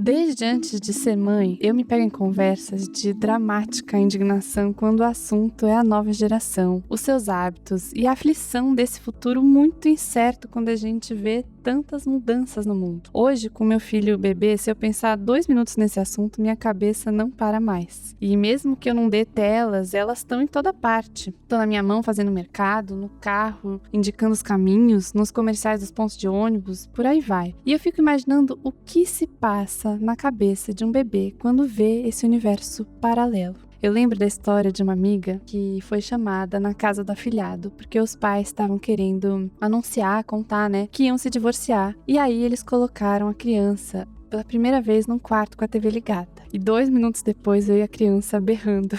Desde antes de ser mãe, eu me pego em conversas de dramática indignação quando o assunto é a nova geração, os seus hábitos e a aflição desse futuro muito incerto quando a gente vê tantas mudanças no mundo. Hoje, com meu filho bebê, se eu pensar 2 minutos nesse assunto, minha cabeça não para mais. E mesmo que eu não dê telas, elas estão em toda parte. Estão na minha mão fazendo mercado, no carro, indicando os caminhos, nos comerciais dos pontos de ônibus, por aí vai. E eu fico imaginando o que se passa na cabeça de um bebê quando vê esse universo paralelo. Eu lembro da história de uma amiga que foi chamada na casa do afilhado porque os pais estavam querendo anunciar, contar, que iam se divorciar. E aí eles colocaram a criança pela primeira vez num quarto com a TV ligada. E 2 minutos depois eu e a criança berrando: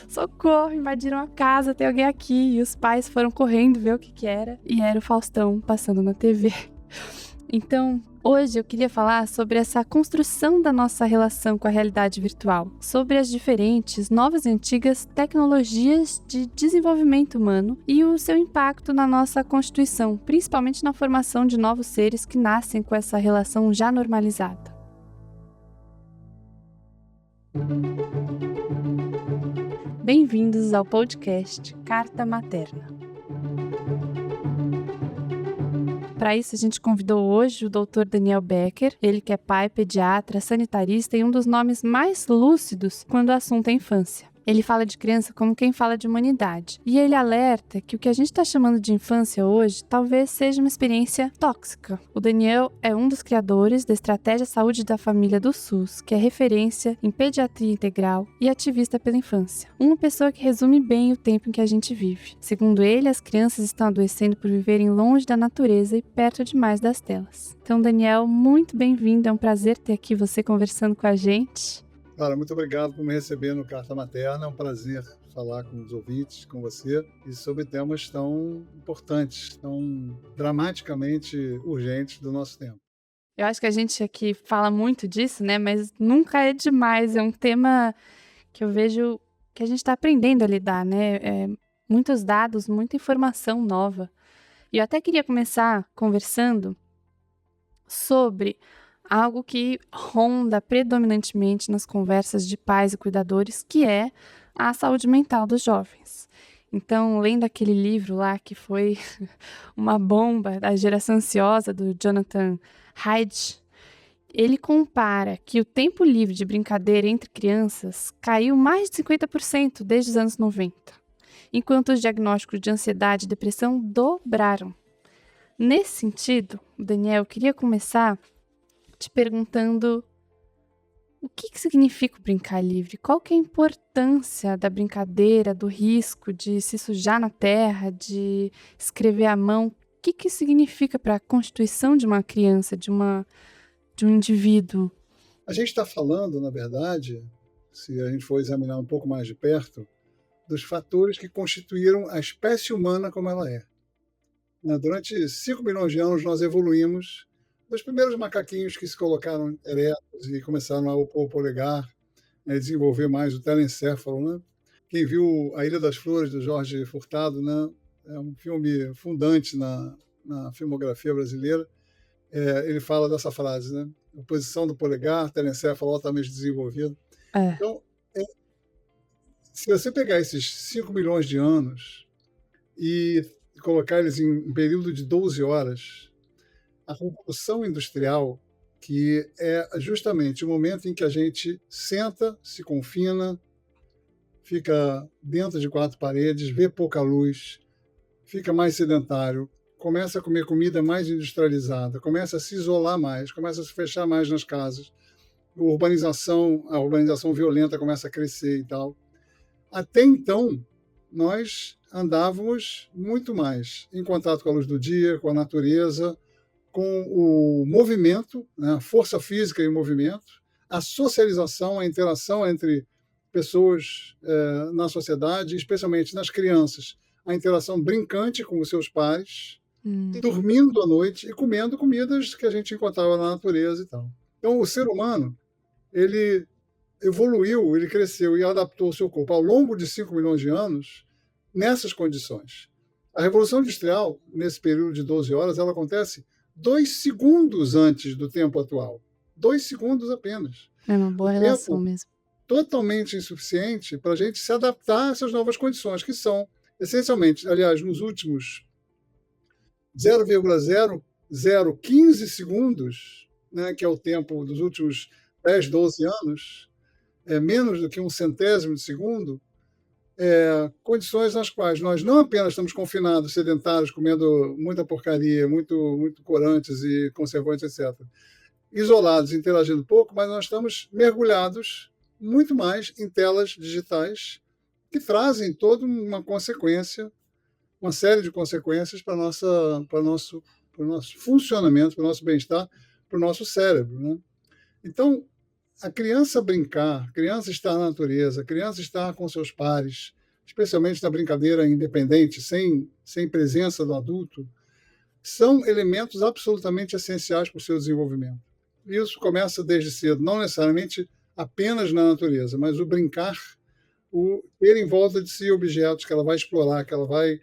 socorro, invadiram a casa, tem alguém aqui. E os pais foram correndo ver o que era. E era o Faustão passando na TV. Então, hoje eu queria falar sobre essa construção da nossa relação com a realidade virtual, sobre as diferentes, novas e antigas tecnologias de desenvolvimento humano e o seu impacto na nossa constituição, principalmente na formação de novos seres que nascem com essa relação já normalizada. Bem-vindos ao podcast Carta Materna. Para isso, a gente convidou hoje o Dr. Daniel Becker, ele que é pai, pediatra, sanitarista e um dos nomes mais lúcidos quando o assunto é infância. Ele fala de criança como quem fala de humanidade. E ele alerta que o que a gente está chamando de infância hoje talvez seja uma experiência tóxica. O Daniel é um dos criadores da Estratégia Saúde da Família do SUS, que é referência em pediatria integral e ativista pela infância. Uma pessoa que resume bem o tempo em que a gente vive. Segundo ele, as crianças estão adoecendo por viverem longe da natureza e perto demais das telas. Então, Daniel, muito bem-vindo. É um prazer ter aqui você conversando com a gente. Cara, muito obrigado por me receber no Carta Materna. É um prazer falar com os ouvintes, com você, e sobre temas tão importantes, tão dramaticamente urgentes do nosso tempo. Eu acho que a gente aqui fala muito disso, mas nunca é demais. É um tema que eu vejo que a gente está aprendendo a lidar, muitos dados, muita informação nova. E eu até queria começar conversando sobre algo que ronda predominantemente nas conversas de pais e cuidadores, que é a saúde mental dos jovens. Então, lendo aquele livro lá que foi uma bomba da geração ansiosa, do Jonathan Haidt, ele compara que o tempo livre de brincadeira entre crianças caiu mais de 50% desde os anos 90, enquanto os diagnósticos de ansiedade e depressão dobraram. Nesse sentido, Daniel, eu queria começar te perguntando o que significa o brincar livre? Qual que é a importância da brincadeira, do risco de se sujar na terra, de escrever à mão? O que significa para a constituição de uma criança, de um indivíduo? A gente está falando, na verdade, se a gente for examinar um pouco mais de perto, dos fatores que constituíram a espécie humana como ela é. Durante 5 milhões de anos nós evoluímos dos primeiros macaquinhos que se colocaram eretos e começaram a opor o polegar, desenvolver mais o telencéfalo. Quem viu A Ilha das Flores, do Jorge Furtado, é um filme fundante na filmografia brasileira, ele fala dessa frase, a posição do polegar, telencéfalo altamente desenvolvido. Então, se você pegar esses 5 milhões de anos e colocar eles em um período de 12 horas, a Revolução Industrial, que é justamente o momento em que a gente senta, se confina, fica dentro de 4 paredes, vê pouca luz, fica mais sedentário, começa a comer comida mais industrializada, começa a se isolar mais, começa a se fechar mais nas casas, a urbanização violenta começa a crescer e tal. Até então, nós andávamos muito mais em contato com a luz do dia, com a natureza, com o movimento, a força física e o movimento, a socialização, a interação entre pessoas na sociedade, especialmente nas crianças, a interação brincante com os seus pares, dormindo à noite e comendo comidas que a gente encontrava na natureza e tal. Então, o ser humano, ele evoluiu, ele cresceu e adaptou o seu corpo ao longo de 5 milhões de anos nessas condições. A Revolução Industrial, nesse período de 12 horas, ela acontece 2 segundos antes do tempo atual. 2 segundos apenas. É uma boa relação mesmo. Totalmente insuficiente para a gente se adaptar a essas novas condições, que são, essencialmente, aliás, nos últimos 0,0015 segundos, né, que é o tempo dos últimos 10, 12 anos, menos do que um centésimo de segundo, condições nas quais nós não apenas estamos confinados, sedentários, comendo muita porcaria, muito corantes e conservantes, etc., isolados, interagindo pouco, mas nós estamos mergulhados muito mais em telas digitais que trazem toda uma consequência, uma série de consequências para o nosso funcionamento, para o nosso bem-estar, para o nosso cérebro, né? Então, a criança brincar, a criança estar na natureza, a criança estar com seus pares, especialmente na brincadeira independente, sem presença do adulto, são elementos absolutamente essenciais para o seu desenvolvimento. Isso começa desde cedo, não necessariamente apenas na natureza, mas o brincar, o ter em volta de si objetos que ela vai explorar, que ela vai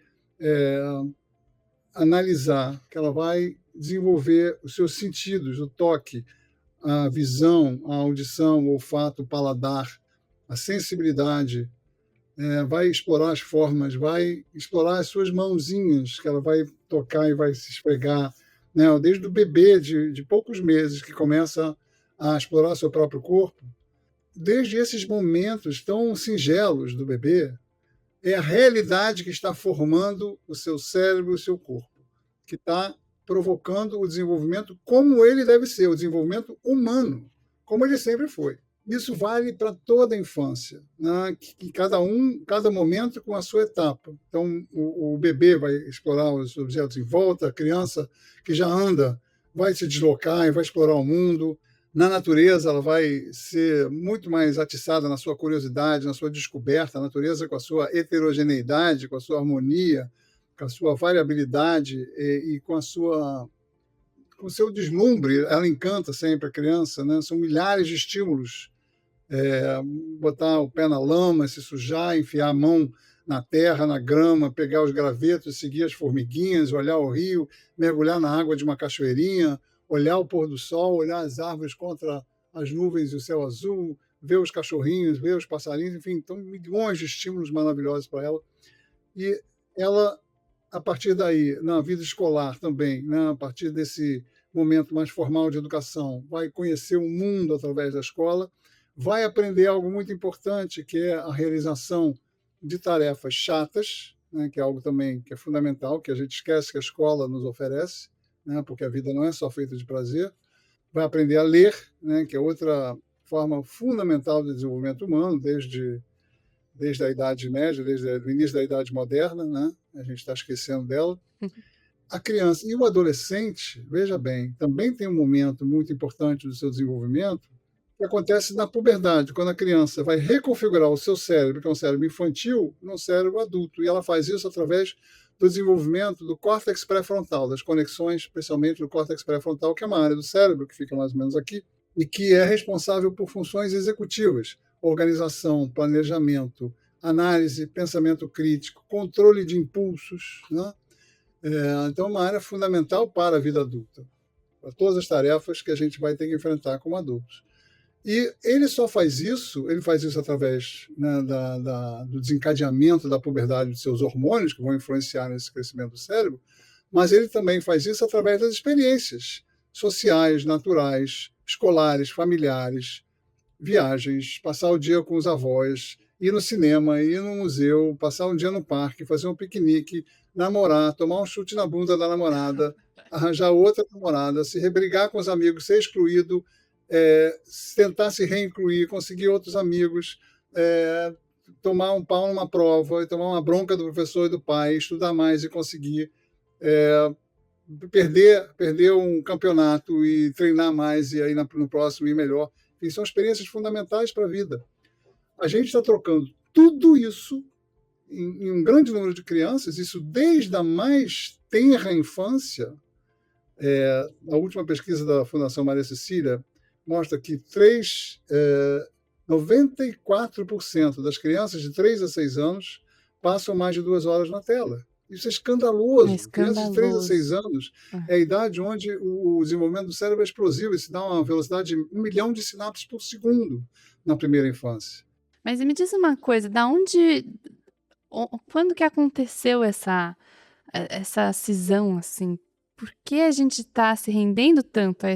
analisar, que ela vai desenvolver os seus sentidos, o toque, a visão, a audição, o olfato, o paladar, a sensibilidade, vai explorar as formas, vai explorar as suas mãozinhas, que ela vai tocar e vai se esfregar, né? Desde o bebê de poucos meses, que começa a explorar seu próprio corpo, desde esses momentos tão singelos do bebê, é a realidade que está formando o seu cérebro e o seu corpo, que está provocando o desenvolvimento como ele deve ser, o desenvolvimento humano, como ele sempre foi. Isso vale para toda a infância, né? Que cada momento com a sua etapa. Então, o bebê vai explorar os objetos em volta, a criança que já anda vai se deslocar e vai explorar o mundo. Na natureza, ela vai ser muito mais atiçada na sua curiosidade, na sua descoberta. A natureza, com a sua heterogeneidade, com a sua harmonia, com a sua variabilidade e com o seu deslumbre, ela encanta sempre a criança, né? São milhares de estímulos. Botar o pé na lama, se sujar, enfiar a mão na terra, na grama, pegar os gravetos, seguir as formiguinhas, olhar o rio, mergulhar na água de uma cachoeirinha, olhar o pôr do sol, olhar as árvores contra as nuvens e o céu azul, ver os cachorrinhos, ver os passarinhos, enfim, então milhões de estímulos maravilhosos para ela. E ela, a partir daí, na vida escolar também, né, a partir desse momento mais formal de educação, vai conhecer o mundo através da escola, vai aprender algo muito importante, que é a realização de tarefas chatas, né, que é algo também que é fundamental, que a gente esquece que a escola nos oferece, né, porque a vida não é só feita de prazer. Vai aprender a ler, né, que é outra forma fundamental de desenvolvimento humano, desde a Idade Média, desde o início da Idade Moderna, né? A gente está esquecendo dela. A criança e o adolescente, veja bem, também tem um momento muito importante do seu desenvolvimento, que acontece na puberdade, quando a criança vai reconfigurar o seu cérebro, que é um cérebro infantil, num cérebro adulto. E ela faz isso através do desenvolvimento do córtex pré-frontal, das conexões, especialmente do córtex pré-frontal, que é uma área do cérebro que fica mais ou menos aqui, e que é responsável por funções executivas, organização, planejamento, análise, pensamento crítico, controle de impulsos, né? Então, é uma área fundamental para a vida adulta, para todas as tarefas que a gente vai ter que enfrentar como adultos. E ele faz isso através, né, do desencadeamento da puberdade de seus hormônios, que vão influenciar nesse crescimento do cérebro, mas ele também faz isso através das experiências sociais, naturais, escolares, familiares, viagens, passar o dia com os avós, ir no cinema, ir no museu, passar um dia no parque, fazer um piquenique, namorar, tomar um chute na bunda da namorada, arranjar outra namorada, se rebrigar com os amigos, ser excluído, tentar se reincluir, conseguir outros amigos, tomar um pau numa prova, e tomar uma bronca do professor e do pai, estudar mais e conseguir perder um campeonato e treinar mais e aí no próximo ir melhor. Enfim, são experiências fundamentais para a vida. A gente está trocando tudo isso em um grande número de crianças, isso desde a mais tenra infância. A última pesquisa da Fundação Maria Cecília mostra que 94% das crianças de 3 a 6 anos passam mais de 2 horas na tela. Isso é escandaloso. É Crianças de 3 a 6 escandaloso. anos É. é a idade onde o desenvolvimento do cérebro é explosivo, e se dá uma velocidade de 1 milhão de sinapses por segundo na primeira infância. Mas me diz uma coisa, da onde quando que aconteceu essa cisão, assim? Por que a gente está se rendendo tanto a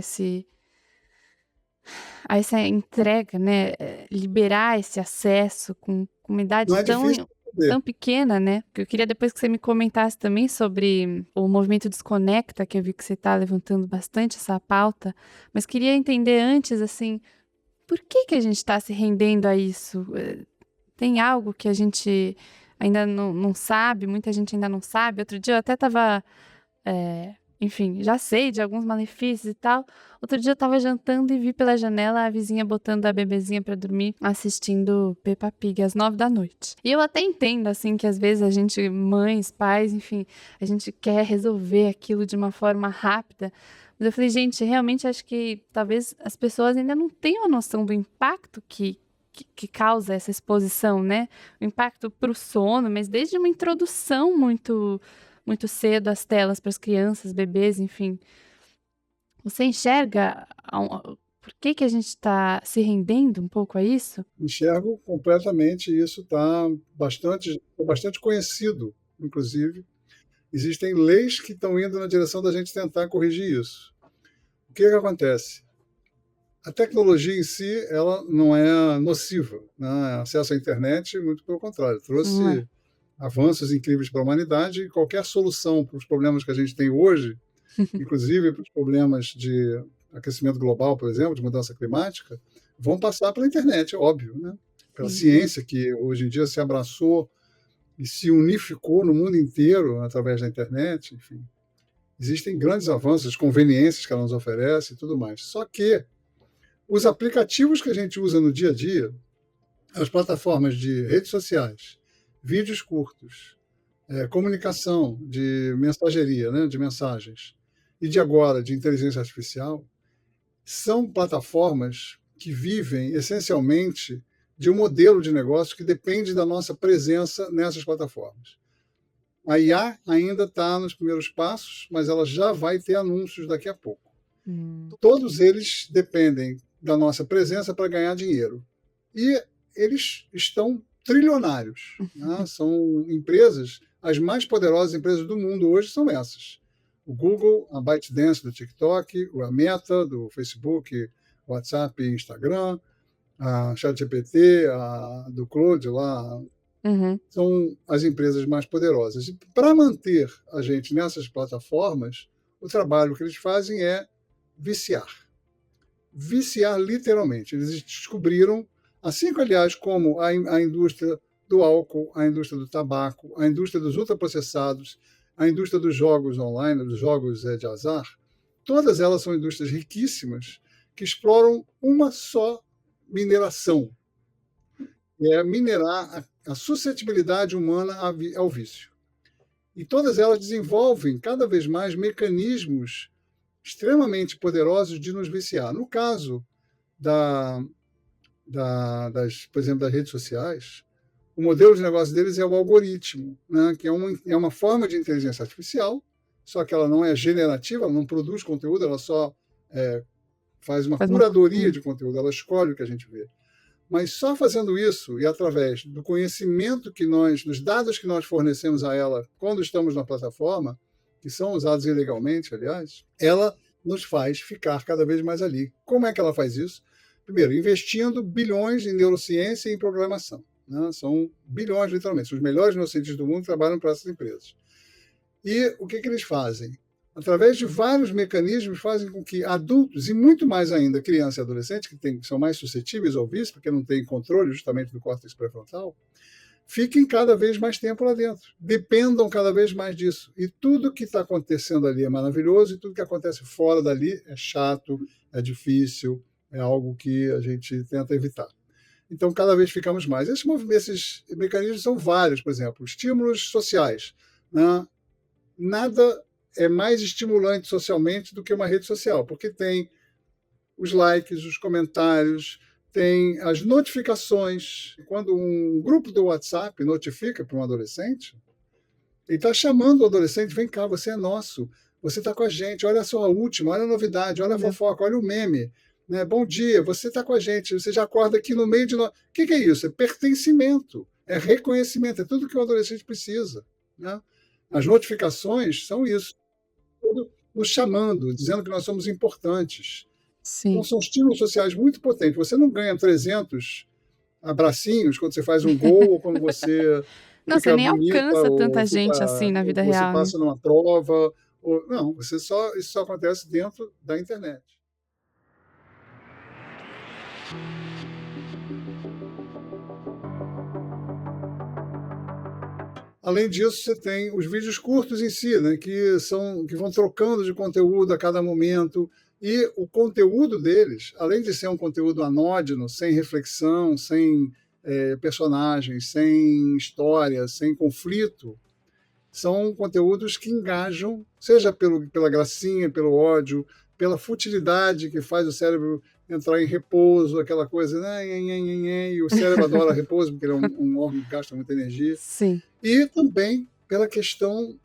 essa entrega, né, liberar esse acesso com uma idade Não é difícil entender. tão pequena, né? Porque eu queria depois que você me comentasse também sobre o movimento Desconecta, que eu vi que você está levantando bastante essa pauta, mas queria entender antes, assim, por que que a gente está se rendendo a isso? Tem algo que a gente ainda não sabe, muita gente ainda não sabe. Outro dia eu até estava, enfim, já sei de alguns malefícios e tal. Outro dia eu estava jantando e vi pela janela a vizinha botando a bebezinha para dormir, assistindo Peppa Pig às 21h. E eu até entendo, assim, que às vezes a gente, mães, pais, enfim, a gente quer resolver aquilo de uma forma rápida. Mas eu falei, gente, realmente acho que talvez as pessoas ainda não tenham a noção do impacto que causa essa exposição, né? O impacto para o sono, mas desde uma introdução muito cedo às telas para as crianças, bebês, enfim. Você enxerga por que que a gente está se rendendo um pouco a isso? Enxergo completamente, e isso está bastante conhecido, inclusive. Existem leis que estão indo na direção da gente tentar corrigir isso. O que acontece? A tecnologia em si, ela não é nociva, né? Acesso à internet, muito pelo contrário, Não é? trouxe avanços incríveis para a humanidade, e qualquer solução para os problemas que a gente tem hoje, inclusive para os problemas de aquecimento global, por exemplo, de mudança climática, vão passar pela internet, óbvio, né? Pela Sim. ciência que hoje em dia se abraçou e se unificou no mundo inteiro através da internet, enfim. Existem grandes avanços, conveniências que ela nos oferece e tudo mais. Só que os aplicativos que a gente usa no dia a dia, as plataformas de redes sociais, vídeos curtos, comunicação de mensageria, né, de mensagens, e de agora de inteligência artificial, são plataformas que vivem essencialmente de um modelo de negócio que depende da nossa presença nessas plataformas. A IA ainda está nos primeiros passos, mas ela já vai ter anúncios daqui a pouco. Todos eles dependem da nossa presença para ganhar dinheiro. E eles estão trilionários, né? São empresas, as mais poderosas empresas do mundo hoje são essas. O Google, a ByteDance do TikTok, a Meta do Facebook, WhatsApp e Instagram, a ChatGPT, a do Claude lá, são as empresas mais poderosas. E para manter a gente nessas plataformas, o trabalho que eles fazem é viciar. Viciar literalmente. Eles descobriram, assim que, aliás, como a indústria do álcool, a indústria do tabaco, a indústria dos ultraprocessados, a indústria dos jogos online, dos jogos de azar, todas elas são indústrias riquíssimas que exploram uma só mineração, que é minerar a suscetibilidade humana ao vício. E todas elas desenvolvem cada vez mais mecanismos extremamente poderosos de nos viciar. No caso por exemplo, das redes sociais, o modelo de negócio deles é o algoritmo, né, que é uma forma de inteligência artificial, só que ela não é generativa, ela não produz conteúdo, ela só faz uma curadoria de conteúdo, ela escolhe o que a gente vê. Mas só fazendo isso, e através do conhecimento dos dados que nós fornecemos a ela quando estamos na plataforma, que são usados ilegalmente, aliás, ela nos faz ficar cada vez mais ali. Como é que ela faz isso? Primeiro, investindo bilhões em neurociência e em programação, né? São bilhões, literalmente. Os melhores neurocientistas do mundo trabalham para essas empresas. E o que eles fazem? Através de vários mecanismos, fazem com que adultos, e muito mais ainda crianças e adolescentes, que são mais suscetíveis ao vício, porque não têm controle justamente do córtex pré-frontal, fiquem cada vez mais tempo lá dentro, dependam cada vez mais disso. E tudo que está acontecendo ali é maravilhoso, e tudo que acontece fora dali é chato, é difícil, é algo que a gente tenta evitar. Então, cada vez ficamos mais. Esses mecanismos são vários, por exemplo, estímulos sociais, né? Nada é mais estimulante socialmente do que uma rede social, porque tem os likes, os comentários, tem as notificações. Quando um grupo do WhatsApp notifica para um adolescente, Ele está chamando o adolescente, vem cá, você é nosso, você está com a gente, olha só a última, olha a novidade, olha a fofoca, olha o meme. Né? Bom dia, você está com a gente, você já acorda aqui no meio de nós. O que é isso? É pertencimento, é reconhecimento, é tudo que o adolescente precisa. Né? As notificações são isso, tudo nos chamando, dizendo que nós somos importantes. Sim. Então, são estímulos sociais muito potentes. Você não ganha 300 abracinhos quando você faz um gol ou quando você Não, fica você nem bonita alcança ou tanta gente assim na vida você real, né? passa numa prova. Não, isso só acontece dentro da internet. Além disso, você tem os vídeos curtos em si, né, que vão trocando de conteúdo a cada momento. E o conteúdo deles, além de ser um conteúdo anódino, sem reflexão, sem personagens, sem história, sem conflito, são conteúdos que engajam, seja pela gracinha, pelo ódio, pela futilidade que faz o cérebro entrar em repouso, aquela coisa, né, e o cérebro adora repouso, porque ele é um órgão que gasta muita energia. Sim. E também pela questão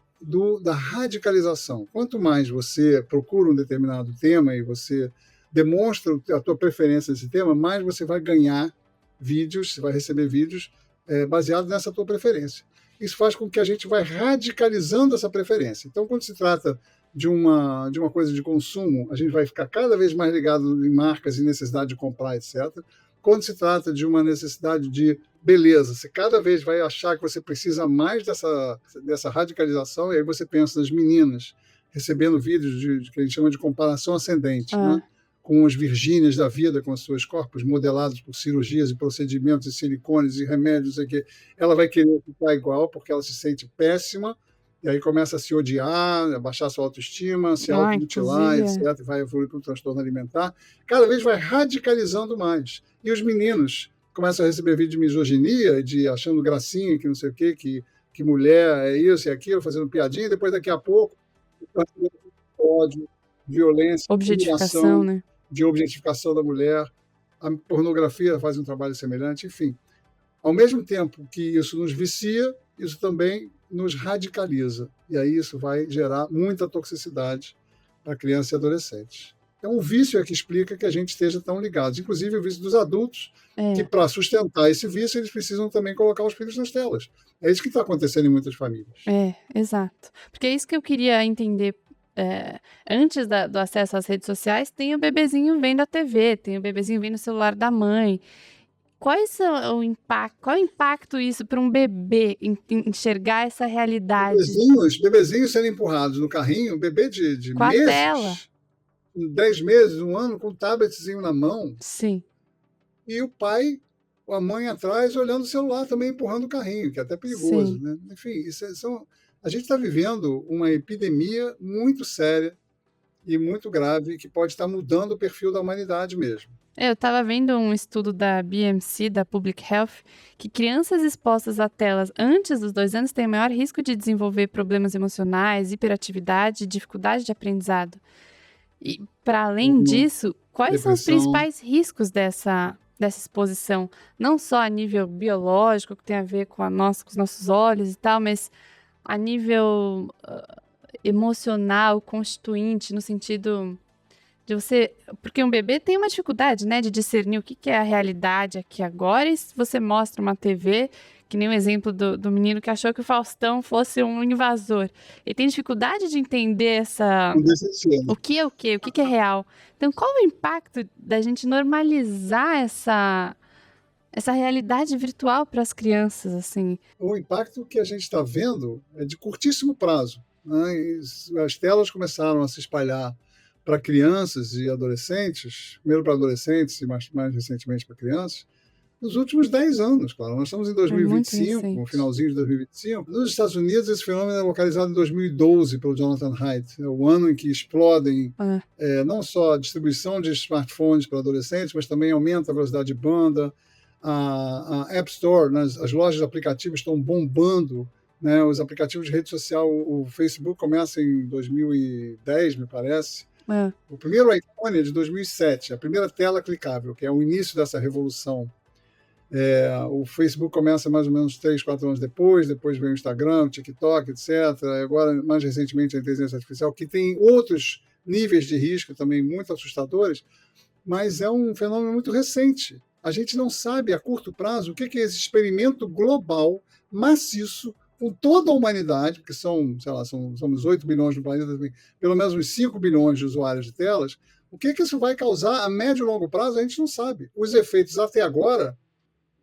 da radicalização. Quanto mais você procura um determinado tema e você demonstra a tua preferência nesse tema, mais você vai ganhar vídeos, você vai receber vídeos baseados nessa tua preferência. Isso faz com que a gente vai radicalizando essa preferência. Então, quando se trata de uma coisa de consumo, a gente vai ficar cada vez mais ligado em marcas e necessidade de comprar, etc. Quando se trata de uma necessidade de beleza, você cada vez vai achar que você precisa mais dessa radicalização, e aí você pensa nas meninas recebendo vídeos que a gente chama de comparação ascendente, né? Com as Virgínias da vida, com os seus corpos modelados por cirurgias e procedimentos e silicones e remédios, ela vai querer ficar igual porque ela se sente péssima, e aí começa a se odiar, a baixar sua autoestima, se automutilar, etc., e vai evoluir para um transtorno alimentar. Cada vez vai radicalizando mais. E os meninos começam a receber vídeo de misoginia, de achando gracinha, que não sei o quê, que mulher é isso e aquilo, fazendo piadinha, e depois, daqui a pouco, ódio, violência, objetificação, né? De objetificação da mulher. A pornografia faz um trabalho semelhante, enfim. Ao mesmo tempo que isso nos vicia, isso também nos radicaliza. E aí isso vai gerar muita toxicidade para crianças e adolescentes. Então, o vício é que explica que a gente esteja tão ligados. Inclusive, o vício dos adultos, que para sustentar esse vício, eles precisam também colocar os filhos nas telas. É isso que está acontecendo em muitas famílias. Exato. Porque é isso que eu queria entender. Antes do acesso às redes sociais, tem o bebezinho vendo a TV, tem o bebezinho vendo o celular da mãe. Qual é o impacto isso para um bebê enxergar essa realidade? Bebezinhos sendo empurrados no carrinho, bebê de com meses, a tela. 10 meses, 1 ano, com um tabletzinho na mão. Sim. E o pai ou a mãe atrás olhando o celular também, empurrando o carrinho, que é até perigoso. Né? Enfim, a gente está vivendo uma epidemia muito séria e muito grave que pode estar mudando o perfil da humanidade mesmo. Eu estava vendo um estudo da BMC, da Public Health, que crianças expostas a telas antes dos 2 anos têm maior risco de desenvolver problemas emocionais, hiperatividade e dificuldade de aprendizado. E, para além disso, quais são os principais riscos dessa exposição? Não só a nível biológico, que tem a ver com os nossos olhos e tal, mas a nível emocional, constituinte, no sentido de você... Porque um bebê tem uma dificuldade, né, de discernir o que é a realidade aqui agora, e se você mostra uma TV, que nem o exemplo do menino que achou que o Faustão fosse um invasor. Ele tem dificuldade de entender o que é o quê, o que é real. Então, qual o impacto da gente normalizar essa realidade virtual para as crianças, assim? O impacto que a gente está vendo é de curtíssimo prazo. Né? As telas começaram a se espalhar para crianças e adolescentes, primeiro para adolescentes e mais recentemente para crianças, nos últimos 10 anos, claro. Nós estamos em 2025, no finalzinho de 2025. Nos Estados Unidos, esse fenômeno é localizado em 2012 pelo Jonathan Haidt. É o ano em que explodem não só a distribuição de smartphones para adolescentes, mas também aumenta a velocidade de banda. A App Store, né, as lojas de aplicativos estão bombando, né, os aplicativos de rede social. O Facebook começa em 2010, me parece. O primeiro iPhone é de 2007, a primeira tela clicável, que é o início dessa revolução. O Facebook começa mais ou menos 3, 4 anos depois vem o Instagram, o TikTok, etc. Agora, mais recentemente, a inteligência artificial, que tem outros níveis de risco também muito assustadores, mas é um fenômeno muito recente. A gente não sabe a curto prazo o que é esse experimento global, maciço, com toda a humanidade, porque somos 8 bilhões no planeta, pelo menos uns 5 bilhões de usuários de telas. O que isso vai causar a médio e longo prazo, a gente não sabe. Os efeitos até agora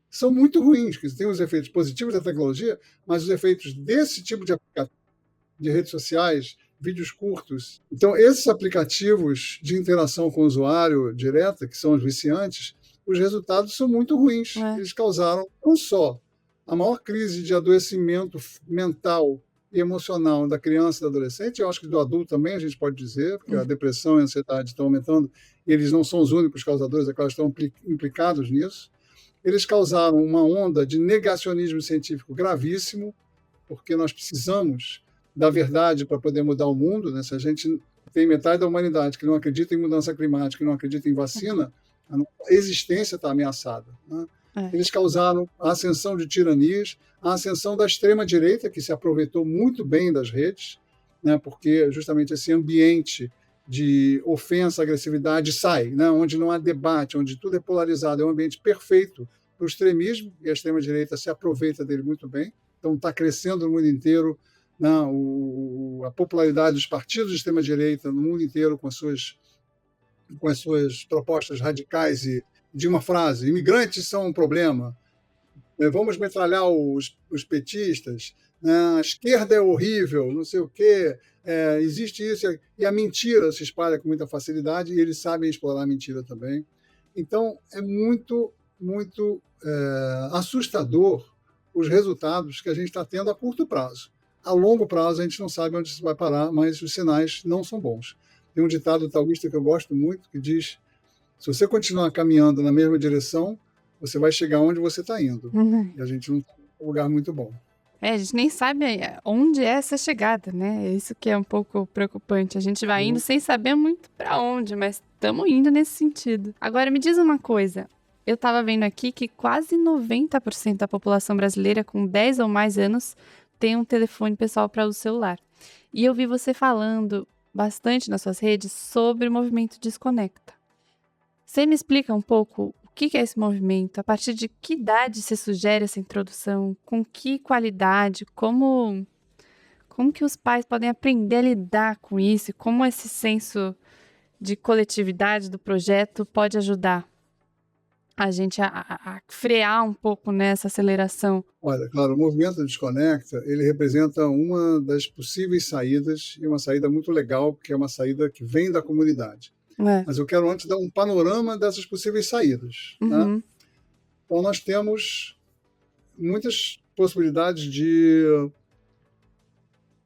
são muito ruins, que tem os efeitos positivos da tecnologia, mas os efeitos desse tipo de aplicativo, de redes sociais, vídeos curtos. Então, esses aplicativos de interação com o usuário direta, que são os viciantes, os resultados são muito ruins. Eles causaram não só a maior crise de adoecimento mental e emocional da criança e do adolescente, eu acho que do adulto também a gente pode dizer, porque a depressão e a ansiedade estão aumentando, e eles não são os únicos causadores, é claro, estão implicados nisso. Eles causaram uma onda de negacionismo científico gravíssimo, porque nós precisamos da verdade para poder mudar o mundo, né? Se a gente tem metade da humanidade que não acredita em mudança climática, que não acredita em vacina, a nossa existência está ameaçada, né? Eles causaram a ascensão de tiranias, a ascensão da extrema-direita, que se aproveitou muito bem das redes, né? Porque justamente esse ambiente de ofensa, agressividade sai, né? Onde não há debate, onde tudo é polarizado, é um ambiente perfeito para o extremismo, e a extrema-direita se aproveita dele muito bem. Então, está crescendo no mundo inteiro, né? A popularidade dos partidos de extrema-direita no mundo inteiro com as suas propostas radicais e de uma frase: imigrantes são um problema, vamos metralhar os petistas, né? A esquerda é horrível, não sei o quê, existe isso, e a mentira se espalha com muita facilidade, e eles sabem explorar a mentira também. Então, é muito, muito assustador os resultados que a gente está tendo a curto prazo. A longo prazo, a gente não sabe onde isso vai parar, mas os sinais não são bons. Tem um ditado taoísta que eu gosto muito, que diz: se você continuar caminhando na mesma direção, você vai chegar onde você está indo. E a gente não está em um lugar muito bom. A gente nem sabe onde é essa chegada, né? É isso que é um pouco preocupante. A gente vai indo sem saber muito para onde, mas estamos indo nesse sentido. Agora, me diz uma coisa. Eu estava vendo aqui que quase 90% da população brasileira com 10 ou mais anos tem um telefone pessoal para uso celular. E eu vi você falando bastante nas suas redes sobre o movimento Desconecta. Você me explica um pouco o que é esse movimento? A partir de que idade se sugere essa introdução? Com que qualidade? Como que os pais podem aprender a lidar com isso? E como esse senso de coletividade do projeto pode ajudar a gente a frear um pouco nessa aceleração? Olha, claro, o movimento Desconecta, ele representa uma das possíveis saídas, e uma saída muito legal, porque é uma saída que vem da comunidade. Mas eu quero antes dar um panorama dessas possíveis saídas. Né? Então, nós temos muitas possibilidades de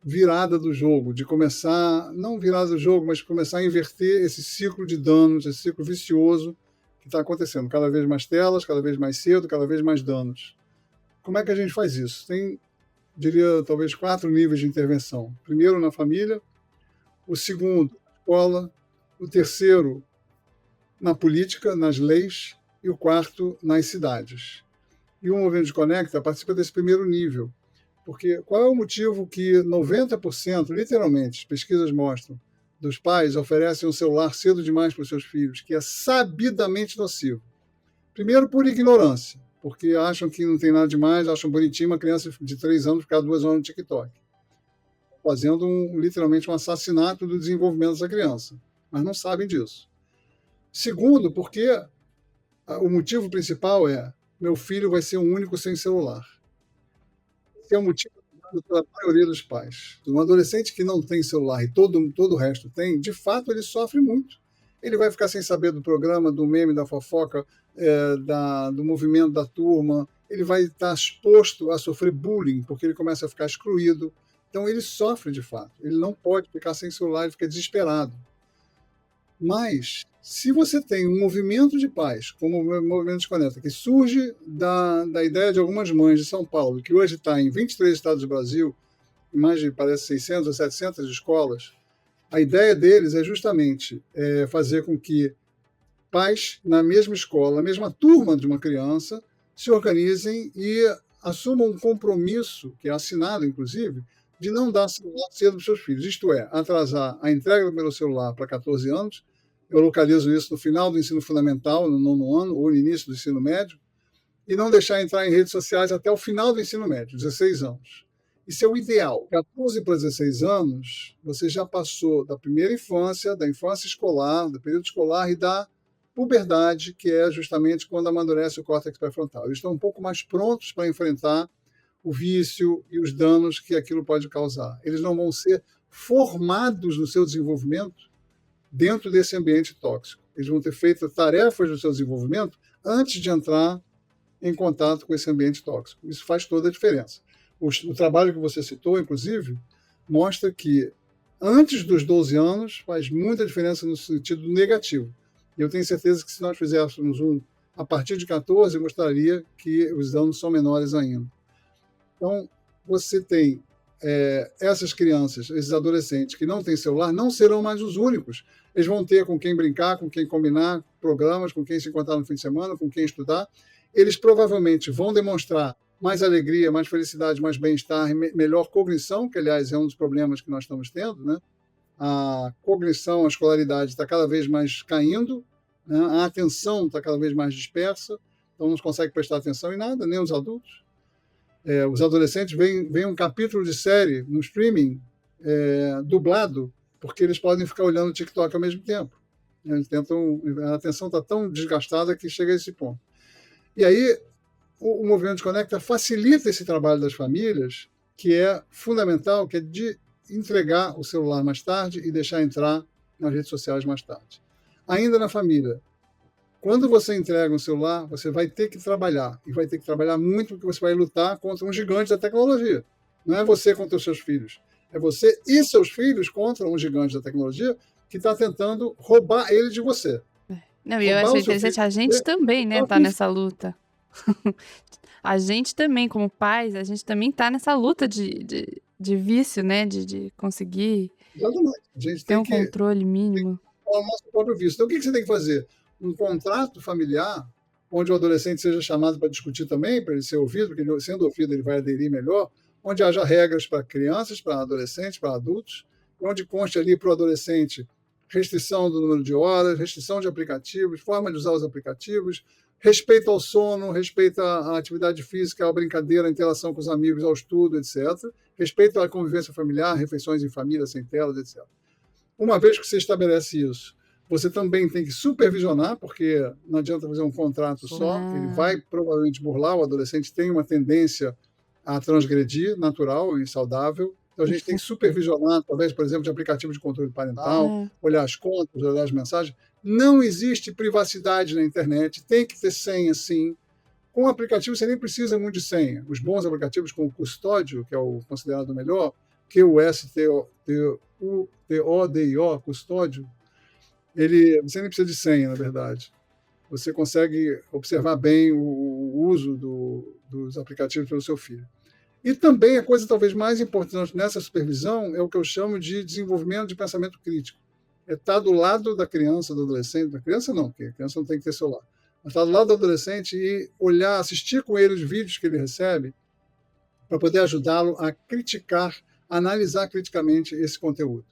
virada do jogo, de começar, não virada do jogo, mas começar a inverter esse ciclo de danos, esse ciclo vicioso que está acontecendo. Cada vez mais telas, cada vez mais cedo, cada vez mais danos. Como é que a gente faz isso? Tem, diria, talvez 4 níveis de intervenção. Primeiro, na família. O segundo, na escola. O terceiro, na política, nas leis, e o quarto, nas cidades. E o Movimento Desconecta participa desse primeiro nível, porque qual é o motivo que 90%, literalmente, as pesquisas mostram, dos pais oferecem um celular cedo demais para os seus filhos, que é sabidamente nocivo? Primeiro, por ignorância, porque acham que não tem nada demais, acham bonitinho uma criança de 3 anos ficar 2 horas no TikTok, fazendo literalmente um assassinato do desenvolvimento dessa criança. Mas não sabem disso. Segundo, porque o motivo principal é: meu filho vai ser o único sem celular. Esse é o motivo dado pela maioria dos pais. Um adolescente que não tem celular e todo o resto tem, de fato, ele sofre muito. Ele vai ficar sem saber do programa, do meme, da fofoca, do movimento da turma. Ele vai estar exposto a sofrer bullying, porque ele começa a ficar excluído. Então, ele sofre de fato. Ele não pode ficar sem celular, ele fica desesperado. Mas, se você tem um movimento de pais, como o Movimento Desconecta, que surge da ideia de algumas mães de São Paulo, que hoje está em 23 estados do Brasil, em mais de, parece, 600 ou 700 escolas, a ideia deles é justamente fazer com que pais, na mesma escola, na mesma turma de uma criança, se organizem e assumam um compromisso, que é assinado, inclusive, de não dar celular cedo para os seus filhos. Isto é, atrasar a entrega do primeiro celular para 14 anos. Eu localizo isso no final do ensino fundamental, no 9º ano, ou no início do ensino médio, e não deixar entrar em redes sociais até o final do ensino médio, 16 anos. Isso é o ideal. 14 para 16 anos, você já passou da primeira infância, da infância escolar, do período escolar e da puberdade, que é justamente quando amadurece o córtex pré-frontal. Eles estão um pouco mais prontos para enfrentar o vício e os danos que aquilo pode causar. Eles não vão ser formados no seu desenvolvimento dentro desse ambiente tóxico. Eles vão ter feito tarefas do seu desenvolvimento antes de entrar em contato com esse ambiente tóxico. Isso faz toda a diferença. O trabalho que você citou, inclusive, mostra que antes dos 12 anos faz muita diferença no sentido negativo. E eu tenho certeza que se nós fizéssemos a partir de 14, mostraria que os danos são menores ainda. Então, você tem essas crianças, esses adolescentes que não têm celular, não serão mais os únicos. Eles vão ter com quem brincar, com quem combinar programas, com quem se encontrar no fim de semana, com quem estudar. Eles provavelmente vão demonstrar mais alegria, mais felicidade, mais bem-estar, melhor cognição, que, aliás, é um dos problemas que nós estamos tendo, né? A cognição, a escolaridade está cada vez mais caindo, né? A atenção está cada vez mais dispersa, então não se consegue prestar atenção em nada, nem os adultos. Os adolescentes veem um capítulo de série no streaming dublado, porque eles podem ficar olhando o TikTok ao mesmo tempo. Eles tentam, a atenção está tão desgastada que chega a esse ponto. E aí, o Movimento Conecta facilita esse trabalho das famílias, que é fundamental, que é de entregar o celular mais tarde e deixar entrar nas redes sociais mais tarde. Ainda na família, quando você entrega um celular, você vai ter que trabalhar, e vai ter que trabalhar muito, porque você vai lutar contra um gigante da tecnologia. Não é você contra os seus filhos, é você e seus filhos contra um gigante da tecnologia que está tentando roubar ele de você. Não, e eu achei interessante, a gente também, né, tá nessa luta. A gente também, como pais, a gente também tá nessa luta de vício, né, de conseguir ter um controle mínimo. O nosso próprio vício. Então, o que você tem que fazer? Um contrato familiar, onde o adolescente seja chamado para discutir também, para ele ser ouvido, porque ele, sendo ouvido ele vai aderir melhor, onde haja regras para crianças, para adolescentes, para adultos, onde conste ali para o adolescente restrição do número de horas, restrição de aplicativos, forma de usar os aplicativos, respeito ao sono, respeito à atividade física, à brincadeira, à interação com os amigos, ao estudo, etc. Respeito à convivência familiar, refeições em família, sem telas, etc. Uma vez que você estabelece isso, você também tem que supervisionar, porque não adianta fazer um contrato só, ele vai provavelmente burlar, o adolescente tem uma tendência a transgredir, natural e saudável. Então, a gente tem que supervisionar, através, por exemplo, de aplicativo de controle parental, olhar as contas, olhar as mensagens. Não existe privacidade na internet, tem que ter senha, sim. Com o aplicativo, você nem precisa muito de senha. Os bons aplicativos, como o Custódio, que é o considerado o melhor, QUSTODIO, Custódio, você nem precisa de senha, na verdade. Você consegue observar bem o uso dos aplicativos pelo seu filho. E também a coisa talvez mais importante nessa supervisão é o que eu chamo de desenvolvimento de pensamento crítico. É estar do lado da criança, do adolescente, da criança não, porque a criança não tem que ter celular, mas estar do lado do adolescente e olhar, assistir com ele os vídeos que ele recebe para poder ajudá-lo a criticar, a analisar criticamente esse conteúdo.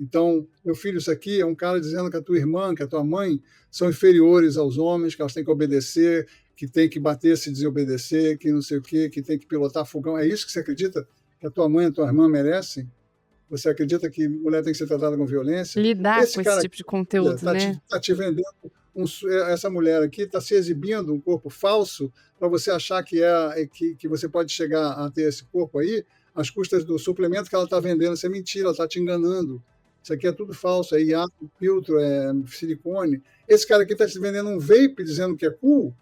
Então, meu filho, isso aqui é um cara dizendo que a tua irmã, que a tua mãe são inferiores aos homens, que elas têm que obedecer, que tem que bater se desobedecer, que não sei o quê, que tem que pilotar fogão. É isso que você acredita que a tua mãe e a tua irmã merecem? Você acredita que mulher tem que ser tratada com violência? Lidar com esse tipo de conteúdo, né? Está te vendendo, essa mulher aqui está se exibindo um corpo falso para você achar que você pode chegar a ter esse corpo aí às custas do suplemento que ela está vendendo. Isso é mentira, ela está te enganando. Isso aqui é tudo falso, é hiato, filtro, é silicone. Esse cara aqui está te vendendo um vape dizendo que é cool,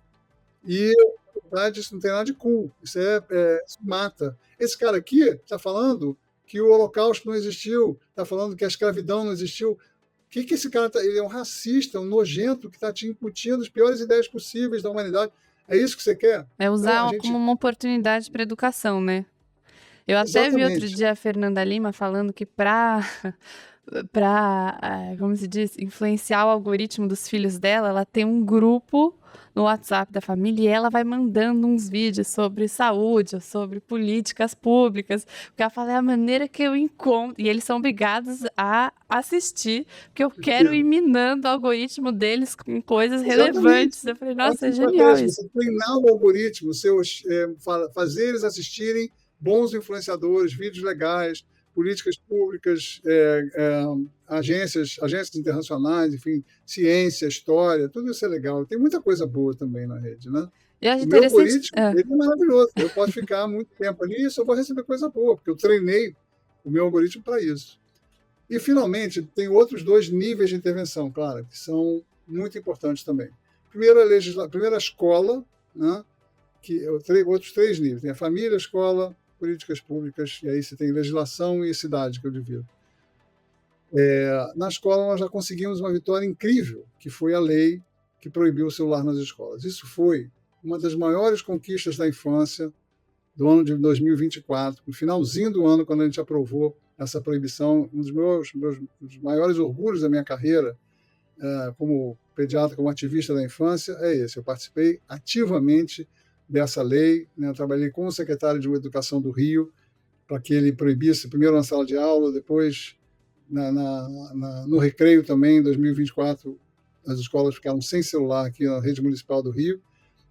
e, na verdade, isso não tem nada de cool. Isso isso mata. Esse cara aqui está falando que o Holocausto não existiu, está falando que a escravidão não existiu. O que esse cara está? Ele é um racista, um nojento que está te incutindo as piores ideias possíveis da humanidade. É isso que você quer? É usar como uma oportunidade para educação, né? Eu até vi outro dia a Fernanda Lima falando que para como se diz, influenciar o algoritmo dos filhos dela, ela tem um grupo no WhatsApp da família e ela vai mandando uns vídeos sobre saúde ou sobre políticas públicas, porque ela fala, é a maneira que eu encontro, e eles são obrigados a assistir, porque eu quero ir minando o algoritmo deles com coisas relevantes. Eu falei, nossa, é genial isso. Você treinar o algoritmo, fazer eles assistirem bons influenciadores, vídeos legais, políticas públicas, agências internacionais, enfim, ciência, história, tudo isso é legal. Tem muita coisa boa também na rede, né? Eu acho O meu interessante. algoritmo ele é maravilhoso. Eu posso ficar muito tempo ali e só vou receber coisa boa, porque eu treinei o meu algoritmo para isso. E, finalmente, tem outros 2 níveis de intervenção, claro, que são muito importantes também. Primeiro, primeiro a escola, né? Outros 3 níveis. Tem a família, a escola, políticas públicas, e aí você tem legislação e cidade, que eu divido. Na escola, nós já conseguimos uma vitória incrível, que foi a lei que proibiu o celular nas escolas. Isso foi uma das maiores conquistas da infância do ano de 2024, no finalzinho do ano, quando a gente aprovou essa proibição. Um dos maiores orgulhos da minha carreira como pediatra, como ativista da infância, é esse. Eu participei ativamente dessa lei, né? Eu trabalhei com o secretário de Educação do Rio para que ele proibisse, primeiro na sala de aula, depois no recreio também. Em 2024, as escolas ficaram sem celular aqui na rede municipal do Rio,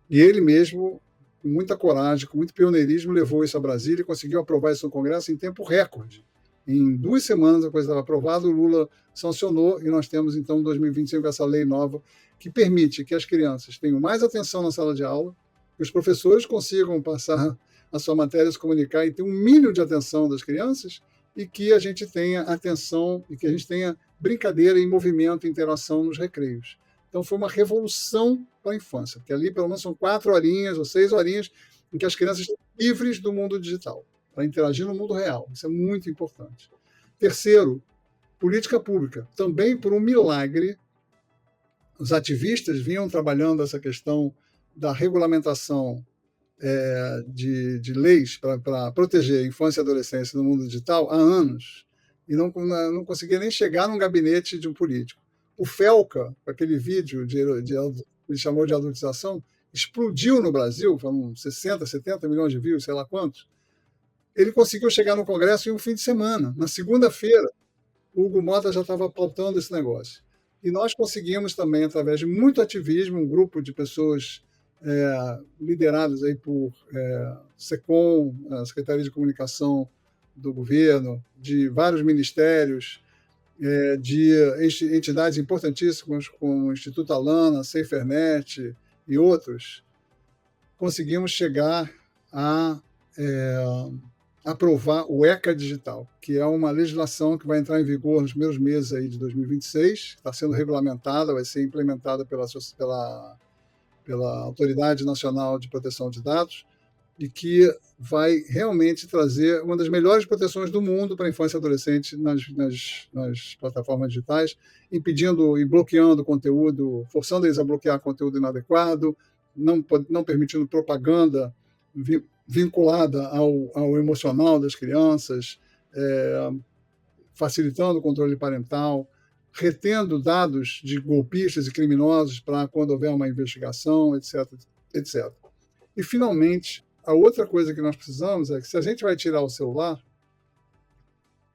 e ele mesmo, com muita coragem, com muito pioneirismo, levou isso a Brasília e conseguiu aprovar isso no Congresso em tempo recorde. Em 2 semanas a coisa estava aprovada, o Lula sancionou, e nós temos, então, em 2025, essa lei nova que permite que as crianças tenham mais atenção na sala de aula, que os professores consigam passar a sua matéria, se comunicar e ter um mínimo de atenção das crianças, e que a gente tenha atenção e que a gente tenha brincadeira e movimento e interação nos recreios. Então, foi uma revolução para a infância, porque ali, pelo menos, são 4 horinhas ou 6 horinhas em que as crianças estão livres do mundo digital, para interagir no mundo real. Isso é muito importante. Terceiro, política pública. Também, por um milagre, os ativistas vinham trabalhando essa questão da regulamentação de leis para proteger a infância e a adolescência no mundo digital há anos, e não conseguia nem chegar num gabinete de um político. O Felca, aquele vídeo ele chamou de adultização, explodiu no Brasil, foram 60, 70 milhões de views, sei lá quantos. Ele conseguiu chegar no Congresso em um fim de semana. Na segunda-feira, o Hugo Mota já estava pautando esse negócio. E nós conseguimos também, através de muito ativismo, um grupo de pessoas lideradas aí por SECOM, a Secretaria de Comunicação do Governo, de vários ministérios, de entidades importantíssimas como o Instituto Alana, SaferNet e outros, conseguimos chegar a aprovar o ECA Digital, que é uma legislação que vai entrar em vigor nos primeiros meses aí de 2026, está sendo regulamentada, vai ser implementada pela Autoridade Nacional de Proteção de Dados, e que vai realmente trazer uma das melhores proteções do mundo para a infância e adolescente nas plataformas digitais, impedindo e bloqueando conteúdo, forçando eles a bloquear conteúdo inadequado, não permitindo propaganda vinculada ao emocional das crianças, facilitando o controle parental, retendo dados de golpistas e criminosos para quando houver uma investigação, etc, etc. E, finalmente, a outra coisa que nós precisamos é que, se a gente vai tirar o celular,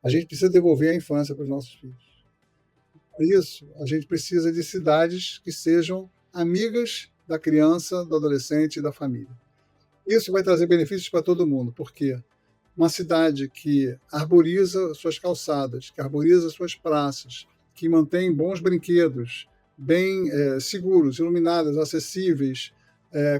a gente precisa devolver a infância para os nossos filhos. Por isso, a gente precisa de cidades que sejam amigas da criança, do adolescente e da família. Isso vai trazer benefícios para todo mundo, porque uma cidade que arboriza suas calçadas, que arboriza suas praças, que mantém bons brinquedos, bem seguros, iluminadas, acessíveis,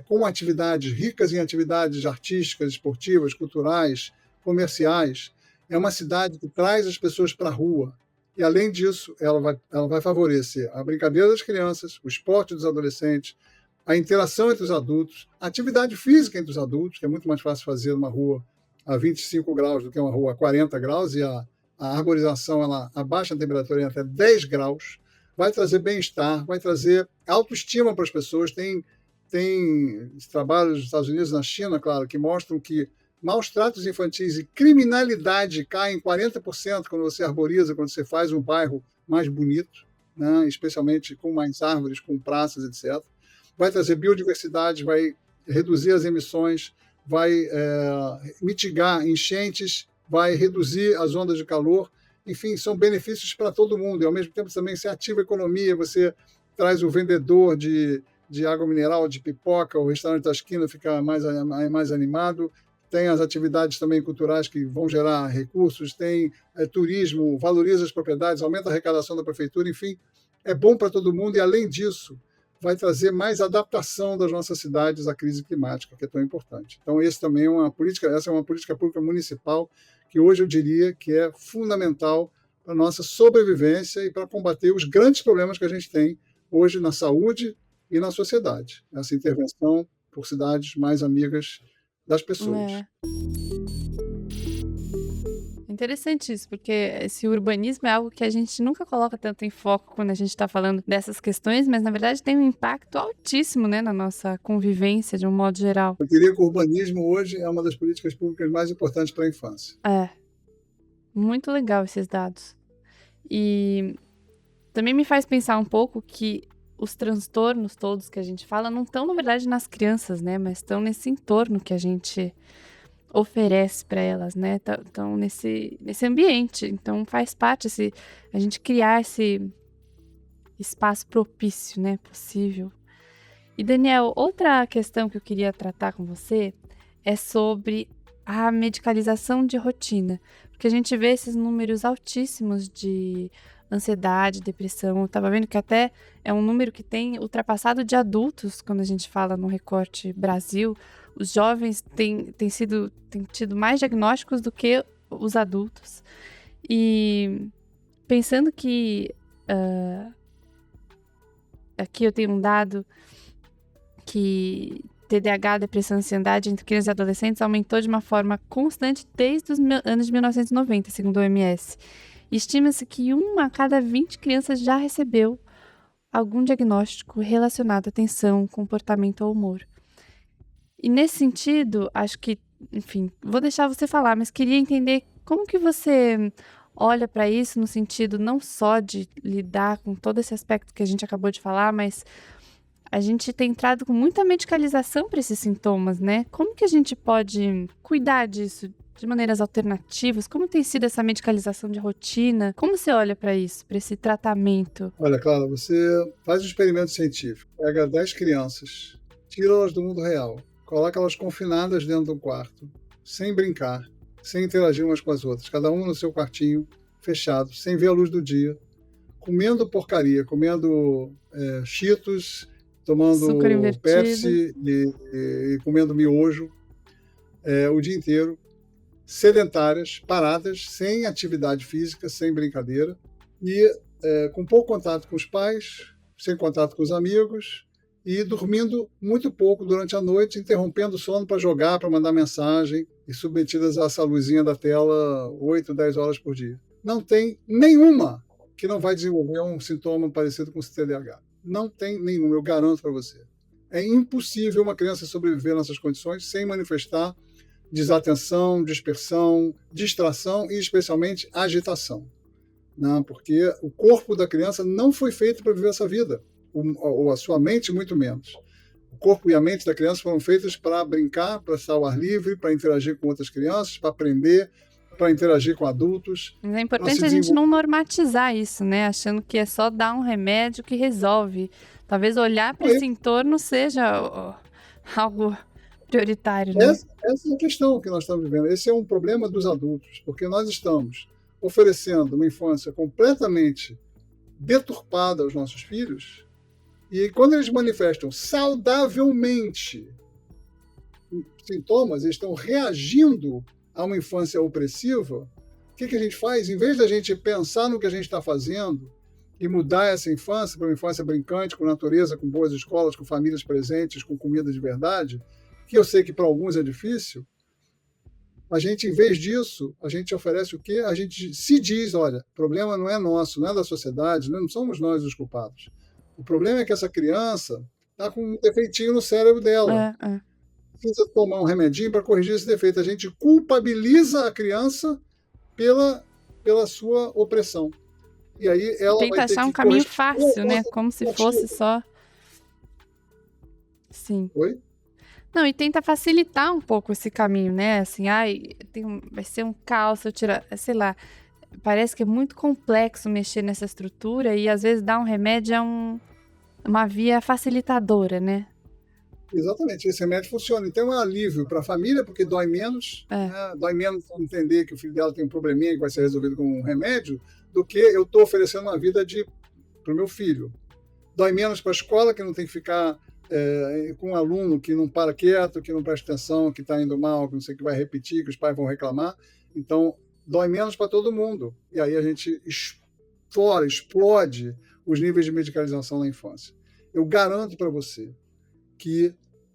com atividades ricas em atividades artísticas, esportivas, culturais, comerciais, é uma cidade que traz as pessoas para a rua. E, além disso, ela vai favorecer a brincadeira das crianças, o esporte dos adolescentes, a interação entre os adultos, a atividade física entre os adultos, que é muito mais fácil fazer numa rua a 25 graus do que uma rua a 40 graus, e a arborização ela abaixa a temperatura em até 10 graus, vai trazer bem-estar, vai trazer autoestima para as pessoas. Tem trabalhos dos Estados Unidos e na China, claro, que mostram que maus tratos infantis e criminalidade caem 40% quando você arboriza, quando você faz um bairro mais bonito, né? Especialmente com mais árvores, com praças, etc. Vai trazer biodiversidade, vai reduzir as emissões, vai mitigar enchentes, vai reduzir as ondas de calor. Enfim, são benefícios para todo mundo. E, ao mesmo tempo, também você ativa a economia, você traz o vendedor de água mineral, de pipoca, o restaurante da esquina fica mais animado. Tem as atividades também culturais que vão gerar recursos, tem turismo, valoriza as propriedades, aumenta a arrecadação da prefeitura, enfim, é bom para todo mundo e, além disso, vai trazer mais adaptação das nossas cidades à crise climática, que é tão importante. Então, essa é uma política pública municipal que hoje eu diria que é fundamental para a nossa sobrevivência e para combater os grandes problemas que a gente tem hoje na saúde e na sociedade. Essa intervenção por cidades mais amigas das pessoas. Interessante isso, porque esse urbanismo é algo que a gente nunca coloca tanto em foco quando a gente está falando dessas questões, mas na verdade tem um impacto altíssimo, né, na nossa convivência de um modo geral. Eu diria que o urbanismo hoje é uma das políticas públicas mais importantes para a infância. Muito legal esses dados. E também me faz pensar um pouco que os transtornos todos que a gente fala não estão, na verdade, nas crianças, né? Mas estão nesse entorno que a gente oferece para elas, né? Estão nesse ambiente. Então, faz parte a gente criar esse espaço propício, né? Possível. E, Daniel, outra questão que eu queria tratar com você é sobre a medicalização de rotina. Porque a gente vê esses números altíssimos de ansiedade, depressão. Eu estava vendo que até é um número que tem ultrapassado de adultos, quando a gente fala no recorte Brasil. Os jovens têm tido mais diagnósticos do que os adultos. E pensando que aqui eu tenho um dado que TDAH, depressão e ansiedade entre crianças e adolescentes aumentou de uma forma constante desde os anos de 1990, segundo a OMS. Estima-se que 1 a cada 20 crianças já recebeu algum diagnóstico relacionado à atenção, comportamento ou humor. E nesse sentido, acho que, enfim, vou deixar você falar, mas queria entender como que você olha para isso no sentido não só de lidar com todo esse aspecto que a gente acabou de falar, mas a gente tem entrado com muita medicalização para esses sintomas, né? Como que a gente pode cuidar disso de maneiras alternativas? Como tem sido essa medicalização de rotina? Como você olha para isso, para esse tratamento? Olha, Clara, você faz um experimento científico, pega 10 crianças, tira elas do mundo real, coloca elas confinadas dentro de um quarto, sem brincar, sem interagir umas com as outras, cada uma no seu quartinho, fechado, sem ver a luz do dia, comendo porcaria, comendo Cheetos, tomando Pepsi e comendo miojo o dia inteiro, sedentárias, paradas, sem atividade física, sem brincadeira, e com pouco contato com os pais, sem contato com os amigos, e dormindo muito pouco durante a noite, interrompendo o sono para jogar, para mandar mensagem, e submetidas a essa luzinha da tela 8, 10 horas por dia. Não tem nenhuma que não vai desenvolver um sintoma parecido com o TDAH. Não tem nenhum, eu garanto para você. É impossível uma criança sobreviver nessas condições sem manifestar desatenção, dispersão, distração e, especialmente, agitação. Não, porque o corpo da criança não foi feito para viver essa vida, ou a sua mente muito menos. O corpo e a mente da criança foram feitos para brincar, para estar ao ar livre, para interagir com outras crianças, para aprender, para interagir com adultos. Mas é importante a gente não normatizar isso, né? Achando que é só dar um remédio que resolve. Talvez olhar para esse entorno seja algo prioritário, né? Essa é a questão que nós estamos vivendo. Esse é um problema dos adultos, porque nós estamos oferecendo uma infância completamente deturpada aos nossos filhos, e quando eles manifestam saudavelmente sintomas, eles estão reagindo a uma infância opressiva. O que a gente faz? Em vez da gente pensar no que a gente está fazendo e mudar essa infância para uma infância brincante, com natureza, com boas escolas, com famílias presentes, com comida de verdade, que eu sei que para alguns é difícil, a gente, em vez disso, a gente oferece o quê? A gente se diz, olha, o problema não é nosso, não é da sociedade, não somos nós os culpados. O problema é que essa criança está com um defeitinho no cérebro dela. precisa tomar um remedinho para corrigir esse defeito. A gente culpabiliza a criança pela sua opressão. E aí ela Tenta vai ter achar um que caminho corresponder fácil, né? Como se fosse só... Sim. Oi? Não, e tenta facilitar um pouco esse caminho, né? Assim, vai ser um caos se eu tirar, sei lá. Parece que é muito complexo mexer nessa estrutura e às vezes dar um remédio é uma via facilitadora, né? Exatamente, esse remédio funciona. Então é um alívio para a família, porque dói menos, né? Dói menos entender que o filho dela tem um probleminha que vai ser resolvido com um remédio, do que eu estou oferecendo uma vida para o meu filho. Dói menos para a escola, que não tem que ficar com um aluno que não para quieto, que não presta atenção, que está indo mal, que não sei o que vai repetir, que os pais vão reclamar. Então, dói menos para todo mundo. E aí a gente explode os níveis de medicalização na infância. Eu garanto para você que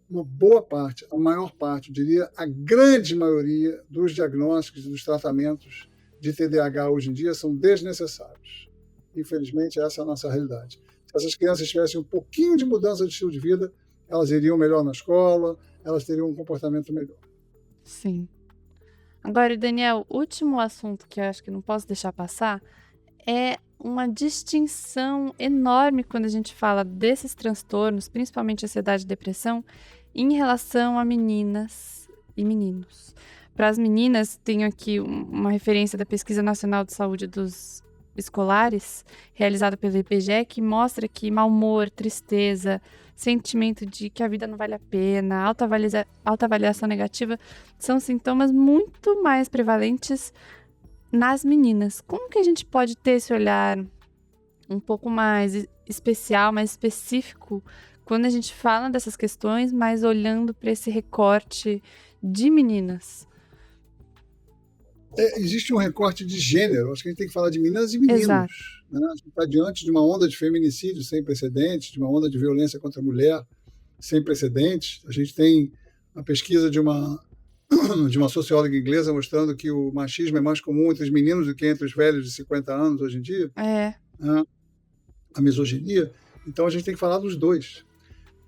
uma boa parte, a maior parte, eu diria a grande maioria dos diagnósticos e dos tratamentos de TDAH hoje em dia são desnecessários. Infelizmente, essa é a nossa realidade. Se essas crianças tivessem um pouquinho de mudança de estilo de vida, elas iriam melhor na escola, elas teriam um comportamento melhor. Sim. Agora, Daniel, o último assunto que eu acho que não posso deixar passar é uma distinção enorme quando a gente fala desses transtornos, principalmente ansiedade e depressão, em relação a meninas e meninos. Para as meninas, tenho aqui uma referência da Pesquisa Nacional de Saúde dos Escolares, realizada pelo IBGE, que mostra que mau humor, tristeza, sentimento de que a vida não vale a pena, autoavaliação negativa, são sintomas muito mais prevalentes nas meninas. Como que a gente pode ter esse olhar um pouco mais especial, mais específico, quando a gente fala dessas questões, mas olhando para esse recorte de meninas? Existe um recorte de gênero, acho que a gente tem que falar de meninas e meninos. Exato. Né? A gente está diante de uma onda de feminicídio sem precedentes, de uma onda de violência contra a mulher sem precedentes. A gente tem a pesquisa de uma socióloga inglesa mostrando que o machismo é mais comum entre os meninos do que entre os velhos de 50 anos hoje em dia. Né? A misoginia. Então a gente tem que falar dos dois.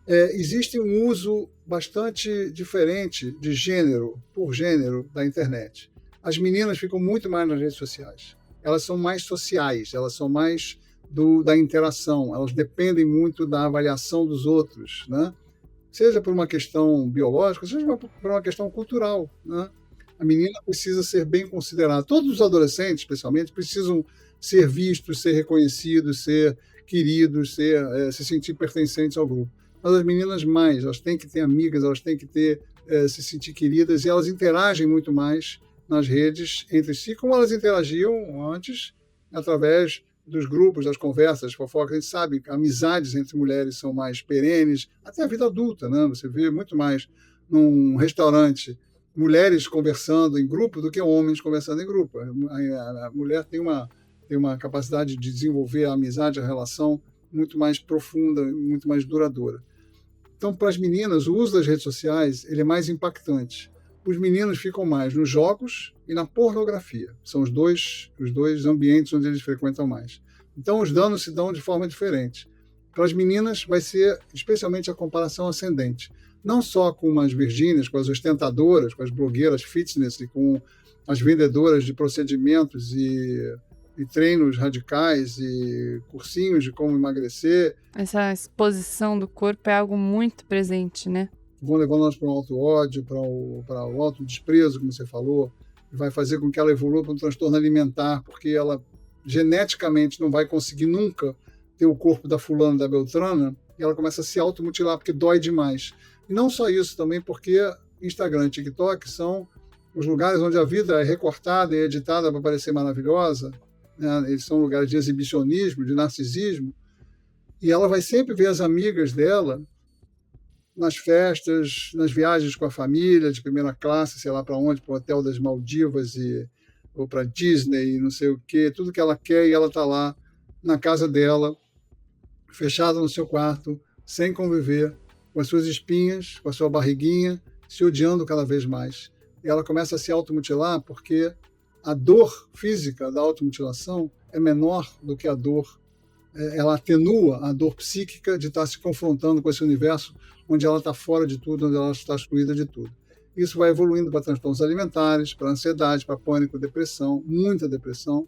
Existe um uso bastante diferente de gênero por gênero da internet. As meninas ficam muito mais nas redes sociais. Elas são mais sociais, elas são mais da interação, elas dependem muito da avaliação dos outros, né? Seja por uma questão biológica, seja por uma questão cultural. Né? A menina precisa ser bem considerada. Todos os adolescentes, especialmente, precisam ser vistos, ser reconhecidos, ser queridos, se sentir pertencentes ao grupo. Mas as meninas mais, elas têm que ter amigas, elas têm que se sentir queridas e elas interagem muito mais nas redes entre si, como elas interagiam antes, através dos grupos, das conversas, das fofocas. A gente sabe que amizades entre mulheres são mais perenes, até a vida adulta, né? Você vê muito mais num restaurante mulheres conversando em grupo do que homens conversando em grupo. A mulher tem uma capacidade de desenvolver a amizade, a relação muito mais profunda, muito mais duradoura. Então, para as meninas, o uso das redes sociais ele é mais impactante. Os meninos ficam mais nos jogos e na pornografia. São os dois ambientes onde eles frequentam mais. Então, os danos se dão de forma diferente. Para as meninas, vai ser especialmente a comparação ascendente. Não só com as virgínias, com as ostentadoras, com as blogueiras fitness e com as vendedoras de procedimentos e treinos radicais e cursinhos de como emagrecer. Essa exposição do corpo é algo muito presente, né? Vão levando nós para o auto-ódio, para o auto-desprezo, como você falou, e vai fazer com que ela evolua para um transtorno alimentar, porque ela geneticamente não vai conseguir nunca ter o corpo da fulana, da beltrana, e ela começa a se automutilar, porque dói demais. E não só isso, também porque Instagram e TikTok são os lugares onde a vida é recortada e editada para parecer maravilhosa, né? Eles são lugares de exibicionismo, de narcisismo, e ela vai sempre ver as amigas dela nas festas, nas viagens com a família, de primeira classe, sei lá para onde, para o Hotel das Maldivas ou para Disney, não sei o quê, tudo que ela quer, e ela está lá na casa dela, fechada no seu quarto, sem conviver, com as suas espinhas, com a sua barriguinha, se odiando cada vez mais. E ela começa a se automutilar porque a dor física da automutilação é menor do que a dor ela atenua a dor psíquica de estar se confrontando com esse universo onde ela está fora de tudo, onde ela está excluída de tudo. Isso vai evoluindo para transtornos alimentares, para ansiedade, para pânico, depressão, muita depressão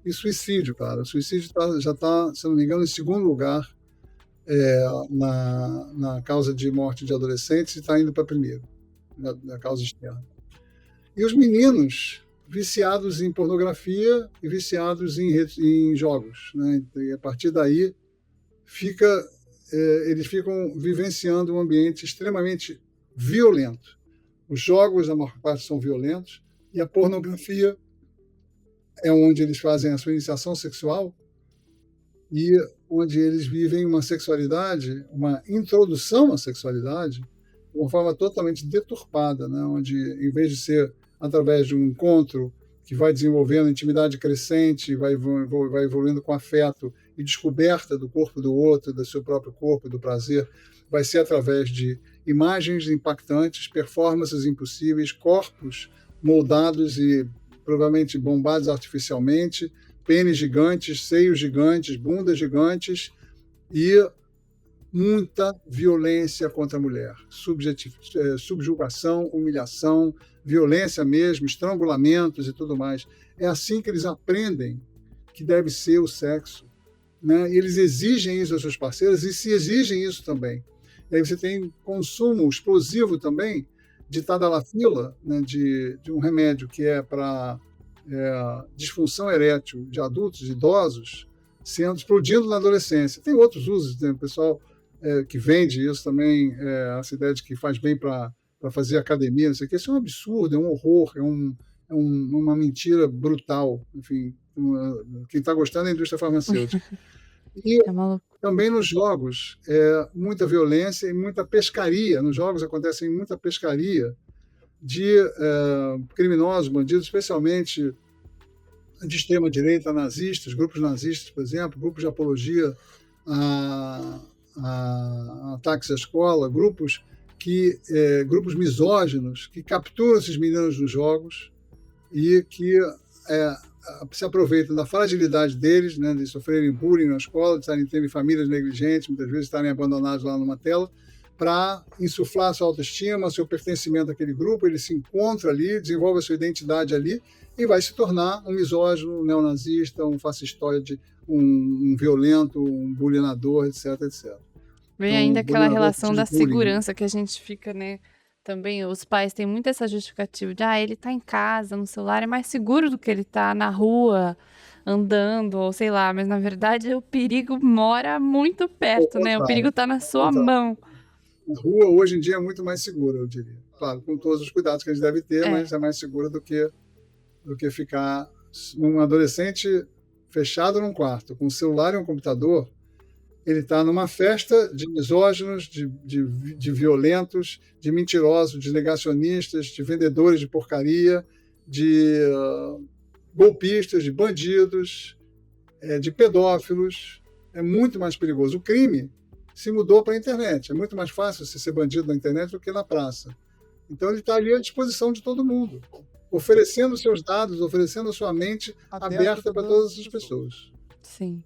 e suicídio, cara. O suicídio já está, se não me engano, em segundo lugar na causa de morte de adolescentes e está indo para primeiro, na causa externa. E os meninos viciados em pornografia e viciados em jogos, né? E a partir daí eles ficam vivenciando um ambiente extremamente violento. Os jogos, a maior parte, são violentos, e a pornografia é onde eles fazem a sua iniciação sexual e onde eles vivem uma sexualidade, uma introdução à sexualidade, de uma forma totalmente deturpada, né? Onde, em vez de ser através de um encontro que vai desenvolvendo intimidade crescente, vai evoluindo com afeto e descoberta do corpo do outro, do seu próprio corpo, do prazer, vai ser através de imagens impactantes, performances impossíveis, corpos moldados e provavelmente bombados artificialmente, pênis gigantes, seios gigantes, bundas gigantes e muita violência contra a mulher, subjugação, humilhação, violência mesmo, estrangulamentos e tudo mais. É assim que eles aprendem que deve ser o sexo, né? E eles exigem isso das suas parceiras e se exigem isso também. E aí você tem consumo explosivo também de tadalafila, né? de um remédio que é para disfunção erétil de adultos, de idosos, explodindo na adolescência. Tem outros usos, né? O pessoal que vende isso também, essa ideia de que faz bem para fazer academia, não sei o que. Isso é um absurdo, é um horror, é uma mentira brutal. Enfim, quem está gostando é a indústria farmacêutica. E também nos jogos, muita violência e muita pescaria. Nos jogos acontece muita pescaria de criminosos, bandidos, especialmente de extrema-direita, nazistas, grupos nazistas, por exemplo, grupos de apologia a ataques à escola, grupos misóginos que capturam esses meninos nos jogos e que se aproveitam da fragilidade deles, né, de sofrerem bullying na escola, de terem famílias negligentes, muitas vezes estarem abandonados lá numa tela, para insuflar sua autoestima, seu pertencimento àquele grupo. Ele se encontra ali, desenvolve a sua identidade ali e vai se tornar um misógino, um neonazista, um fascistoide, um violento, um bulinador, etc, etc. Vem ainda aquela relação da segurança que a gente fica, né? Também os pais têm muito essa justificativa de ele tá em casa, no celular, é mais seguro do que ele tá na rua, andando, ou sei lá, mas na verdade o perigo mora muito perto, né? O perigo tá na sua mão. A rua hoje em dia é muito mais segura, eu diria. Claro, com todos os cuidados que a gente deve ter, mas é mais segura do que ficar um adolescente fechado num quarto, com um celular e um computador. Ele está numa festa de misóginos, de violentos, de mentirosos, de negacionistas, de vendedores de porcaria, de golpistas, de bandidos, de pedófilos. É muito mais perigoso. O crime se mudou para a internet. É muito mais fácil você ser bandido na internet do que na praça. Então ele está ali à disposição de todo mundo, oferecendo seus dados, oferecendo a sua mente aberta para todas as pessoas. Sim.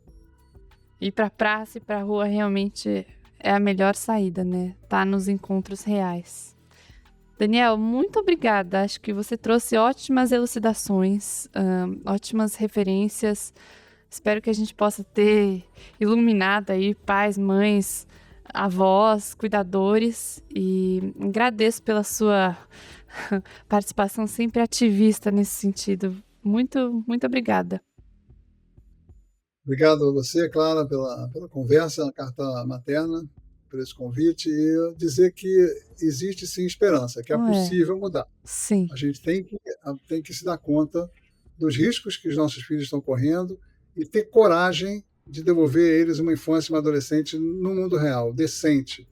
Ir para a praça e para a rua realmente é a melhor saída, né? Tá nos encontros reais. Daniel, muito obrigada. Acho que você trouxe ótimas elucidações, ótimas referências. Espero que a gente possa ter iluminado aí pais, mães, avós, cuidadores. E agradeço pela sua participação sempre ativista nesse sentido. Muito, muito obrigada. Obrigado a você, Clara, pela conversa, a carta materna, por esse convite, e dizer que existe sim esperança, que é possível mudar. Sim. A gente tem que se dar conta dos riscos que os nossos filhos estão correndo e ter coragem de devolver a eles uma infância e uma adolescente no mundo real, decente,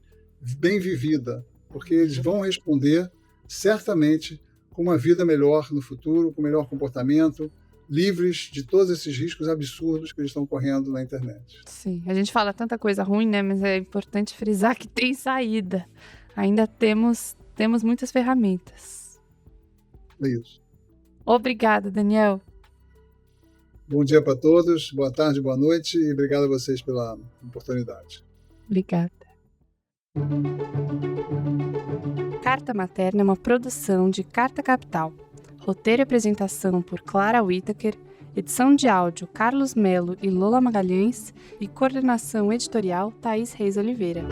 bem vivida, porque eles vão responder certamente com uma vida melhor no futuro, com melhor comportamento, livres de todos esses riscos absurdos que eles estão correndo na internet. Sim, a gente fala tanta coisa ruim, né? Mas é importante frisar que tem saída. Ainda temos muitas ferramentas. É isso. Obrigada, Daniel. Bom dia para todos, boa tarde, boa noite e obrigado a vocês pela oportunidade. Obrigada. Carta Materna é uma produção de Carta Capital. Roteiro e apresentação por Clara Whittaker, edição de áudio Carlos Melo e Lola Magalhães e coordenação editorial Thaís Reis Oliveira.